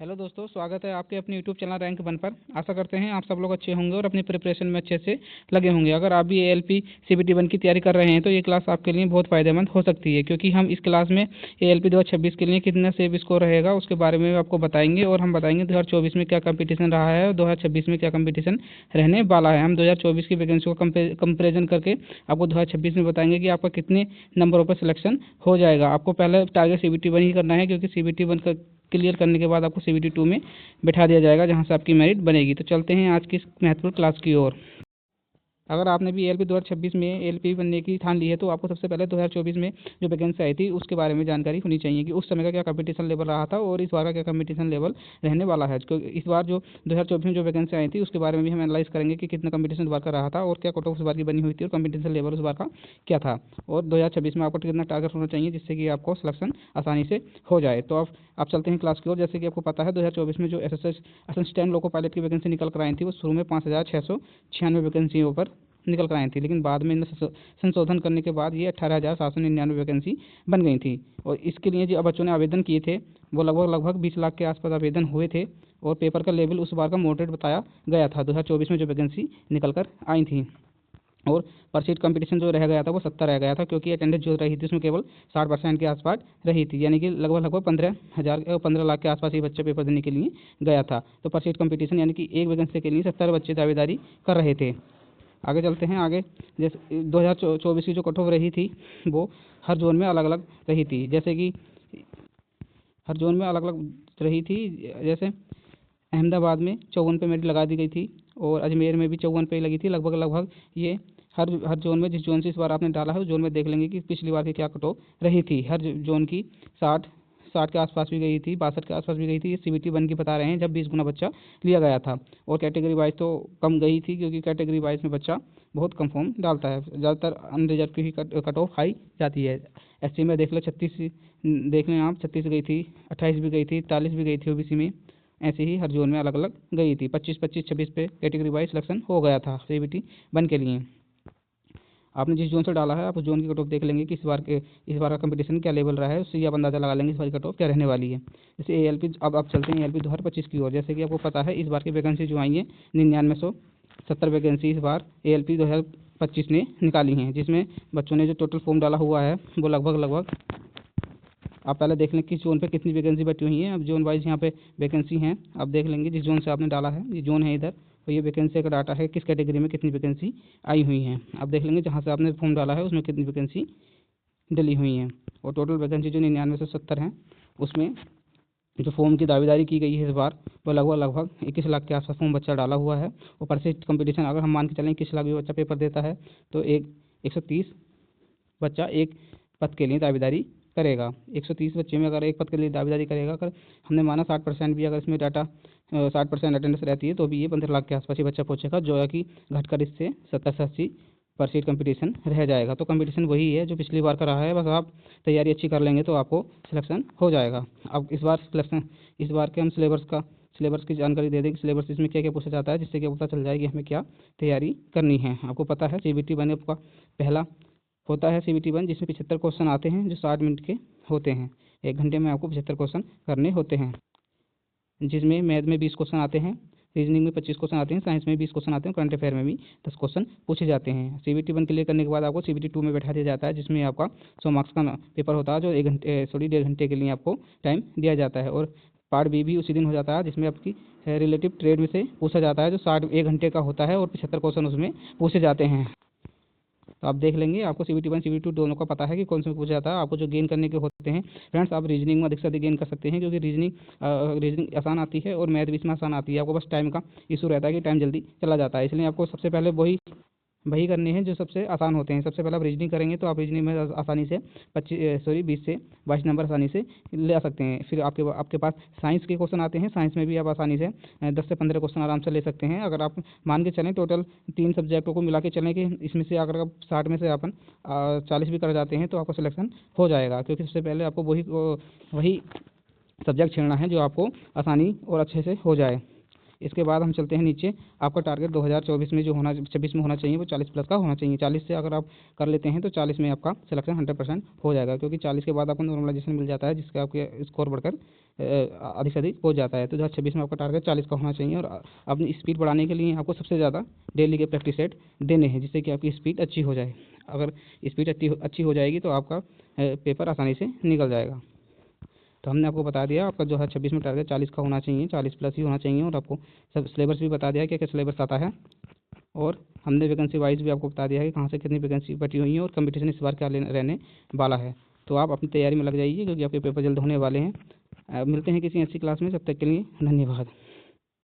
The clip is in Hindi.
हेलो दोस्तों, स्वागत है आपके अपने यूट्यूब चैनल रैंक वन पर। आशा करते हैं आप सब लोग अच्छे होंगे और अपनी प्रिपरेशन में अच्छे से लगे होंगे। अगर आप भी एएलपी सीबीटी वन की तैयारी कर रहे हैं तो ये क्लास आपके लिए बहुत फ़ायदेमंद हो सकती है, क्योंकि हम इस क्लास में एएलपी 2026 के लिए कितना सेव स्कोर रहेगा उसके बारे में आपको बताएंगे, और हम बताएंगे 2024 में क्या कंपटीशन रहा है और 2026 में क्या कंपटीशन रहने वाला है। हम 2024 की वैकेंसी को कंपेरिजन करके आपको 2026 में बताएंगे कि आपका कितने नंबरों पर सिलेक्शन हो जाएगा। आपको पहले टारगेट सीबीटी वन ही करना है, क्योंकि सीबीटी वन का क्लियर करने के बाद आपको सीबीटी 2 में बैठा दिया जाएगा, जहां से आपकी मेरिट बनेगी। तो चलते हैं आज की इस महत्वपूर्ण क्लास की ओर। अगर आपने भी एएलपी 2026 में एएलपी बनने की ठान ली है तो आपको सबसे पहले 2024 में जो वैकेंसी आई थी उसके बारे में जानकारी होनी चाहिए कि उस समय का क्या कंपटीशन लेवल रहा था और इस बार का क्या कंपटीशन लेवल रहने वाला है। क्योंकि इस बार जो 2024 में जो वैकेंसी आई थी उसके बारे में भी हम एनालाइज करेंगे कि कितना कंपटीशन इस बार का रहा था और क्या कट ऑफ उस बार की बनी हुई थी और कंपटीशन लेवल उस बार का क्या था, और 2026 में आपको कितना टारगेट होना चाहिए जिससे कि आपको सिलेक्शन आसानी से हो जाए। तो आप चलते हैं क्लास की ओर। जैसे कि आपको पता है 2024 में जो असिस्टेंट लोको पायलट की वैकेंसी निकल कर आई थी वो शुरू में 5,696 वैकेंसियों पर निकल कर आई थी, लेकिन बाद में इनमें संशोधन करने के बाद ये 18,799 वैकेंसी बन गई थी। और इसके लिए जो बच्चों ने आवेदन किए थे वो लगभग 20 लाख के आसपास आवेदन हुए थे, और पेपर का लेवल उस बार का मॉडरेट बताया गया था 2024 में जो वैकेंसी निकल कर आई थी। और पर सीट कंपटीशन जो रह गया था वो 70 रह गया था, क्योंकि अटेंडेंस जो रही थी उसमें केवल 60% के आसपास रही थी, यानी कि लगभग 15 लाख के आसपास ही बच्चे पेपर देने के लिए गया था। तो पर सीट कंपटीशन यानी कि एक वैकेंसी के लिए 70 बच्चे दावेदारी कर रहे थे। आगे चलते हैं। आगे जैसे 2024 की जो कट ऑफ रही थी वो हर जोन में अलग अलग रही थी। जैसे कि हर जोन में अलग अलग रही थी। जैसे अहमदाबाद में 54 पे मेरिट लगा दी गई थी, और अजमेर में भी 54 पे लगी थी। लगभग ये हर जोन में, जिस जोन से इस बार आपने डाला है उस जोन में देख लेंगे कि पिछली बार की क्या कट ऑफ रही थी। हर जोन की 60 के आसपास भी गई थी, 62 के आसपास भी गई थी। ये सीबीटी वन की बता रहे हैं जब 20 गुना बच्चा लिया गया था। और कैटेगरी वाइज तो कम गई थी, क्योंकि कैटेगरी वाइज में बच्चा बहुत कम फॉर्म डालता है। ज़्यादातर अनरिजर्व की ही कट ऑफ हाई जाती है। एससी में देख लो 36 देख लें आप, 36 गई थी, 28 भी गई थी, 43 भी गई थी ओबीसी में। ऐसे ही हर जोन में अलग अलग गई थी। 25 पे कैटेगरी वाइज सिलेक्शन हो गया था सीबीटी वन के लिए। आपने जिस जोन से डाला है आप उस जोन की कट ऑफ देख लेंगे कि इस बार का कंपटीशन क्या लेवल रहा है, उससे आप अंदाजा लगा लेंगे इस बार की कट ऑफ क्या रहने वाली है। जैसे एएलपी, अब आप चलते हैं एएलपी 2025 की ओर। जैसे कि आपको पता है इस बार की वैकेंसी जो आई है 9970 वैकेंसी इस बार एएलपी 2025 ने निकाली हैं, जिसमें बच्चों ने जो टोटल फॉर्म डाला हुआ है वो लगभग आप पहले देख लें किस जोन पे कितनी वैकेंसी बची हुई है। अब जोन वाइज यहाँ पे वैकेंसी हैं, आप देख लेंगे जिस जोन से आपने डाला है, ये जोन है इधर, तो ये वैकेंसी का डाटा है किस कैटेगरी में कितनी वैकेंसी आई हुई हैं। आप देख लेंगे जहाँ से आपने फॉर्म डाला है उसमें कितनी वैकेंसी डली हुई हैं। और टोटल वैकेंसी जो 9970 हैं उसमें जो फॉर्म की दावेदारी की गई है इस बार वो लगभग 21 लाख के आसपास फॉर्म बच्चा डाला हुआ है। और परसेंट कंपटीशन अगर हम मान के चलें 21 लाख भी बच्चा पेपर देता है तो 130 बच्चा एक पद के लिए दावेदारी करेगा। 130 बच्चे में अगर एक पद के लिए दावेदारी करेगा, अगर हमने माना 60% भी अगर इसमें डाटा 60% अटेंडेंस रहती है तो भी ये 15 लाख के आसपास ही बच्चा पहुंचेगा, जो है कि घटकर इससे 70 से 80% कंपटीशन रह जाएगा। तो कंपटीशन वही है जो पिछली बार का रहा है, बस आप तैयारी अच्छी कर लेंगे तो आपको सिलेक्शन हो जाएगा। अब इस बार के हम सिलेबस की जानकारी दे दें कि सिलेबस इसमें क्या क्या पूछा जाता है, जिससे कि पता चल जाए कि हमें क्या तैयारी करनी है। आपको पता है सीबीटी वन आपका पहला होता है सीबीटी वन, जिसमें 75 क्वेश्चन आते हैं जो 60 मिनट के होते हैं। 1 घंटे में आपको 75 क्वेश्चन करने होते हैं, जिसमें मैथ में 20 क्वेश्चन आते हैं, रीजनिंग में 25 क्वेश्चन आते हैं, साइंस में 20 क्वेश्चन आते हैं, करंट अफेयर में भी 10 क्वेश्चन पूछे जाते हैं। सीबीटी वन क्लियर करने के बाद आपको सीबीटी टू में बैठा दिया जाता है, जिसमें आपका 100 मार्क्स का पेपर होता है, जो 1.5 घंटे के लिए आपको टाइम दिया जाता है। और पार्ट बी भी उसी दिन हो जाता है, जिसमें आपकी रिलेटिव ट्रेड में से पूछा जाता है, जो 1 घंटे का होता है और 75 क्वेश्चन उसमें पूछे जाते हैं। तो आप देख लेंगे, आपको सीबीटी वन सीबीटी टू दोनों का पता है कि कौन से पूछा जाता है। आपको जो गेन करने के होते हैं फ्रेंड्स, आप रीजनिंग में अधिक से अधिक गेन कर सकते हैं, क्योंकि रीजनिंग आसान आती है और मैथ भी इसमें आसान आती है। आपको बस टाइम का इशू रहता है कि टाइम जल्दी चला जाता है, इसलिए आपको सबसे पहले वही करने हैं जो सबसे आसान होते हैं। सबसे पहले आप रीजनिंग करेंगे तो आप रीजनिंग में आसानी से 20 से 22 नंबर आसानी से ले आ सकते हैं। फिर आपके पास साइंस के क्वेश्चन आते हैं, साइंस में भी आप आसानी से 10 से 15 क्वेश्चन आराम से ले सकते हैं। अगर आप मान के चलें टोटल 3 सब्जेक्टों को मिला के चलें कि इसमें से अगर आप 60 में से अपन 40 भी कर जाते हैं तो आपका सिलेक्शन हो जाएगा, क्योंकि सबसे पहले आपको वही सब्जेक्ट छेड़ना है जो आपको आसानी और अच्छे से हो जाए। इसके बाद हम चलते हैं नीचे। आपका टारगेट 2024 में जो होना 26 में होना चाहिए वो 40 प्लस का होना चाहिए। 40 से अगर आप कर लेते हैं तो 40 में आपका सिलेक्शन 100% हो जाएगा, क्योंकि 40 के बाद आपको नॉर्मलाइजेशन मिल जाता है, जिससे आपके स्कोर बढ़कर अधिक से अधिक हो जाता है। तो 2026 में आपका टारगेट 40 का होना चाहिए। और अपनी स्पीड बढ़ाने के लिए आपको सबसे ज़्यादा डेली के प्रैक्टिस सेट देने हैं, जिससे कि आपकी स्पीड अच्छी हो जाए। अगर स्पीड अच्छी हो जाएगी तो आपका पेपर आसानी से निकल जाएगा। तो हमने आपको बता दिया आपका जो है 26 में टारगेट 40 का होना चाहिए, 40 प्लस ही होना चाहिए। और आपको सब सिलेबस भी बता दिया है क्या सिलेबस आता है, और हमने वैकेंसी वाइज भी आपको बता दिया है कि कहाँ से कितनी वैकेंसी बची हुई है और कंपटीशन इस बार क्या रहने वाला है। तो आप अपनी तैयारी में लग जाइए, क्योंकि आपके पेपर जल्द होने वाले हैं। मिलते हैं किसी ऐसी क्लास में, जब तक के लिए धन्यवाद।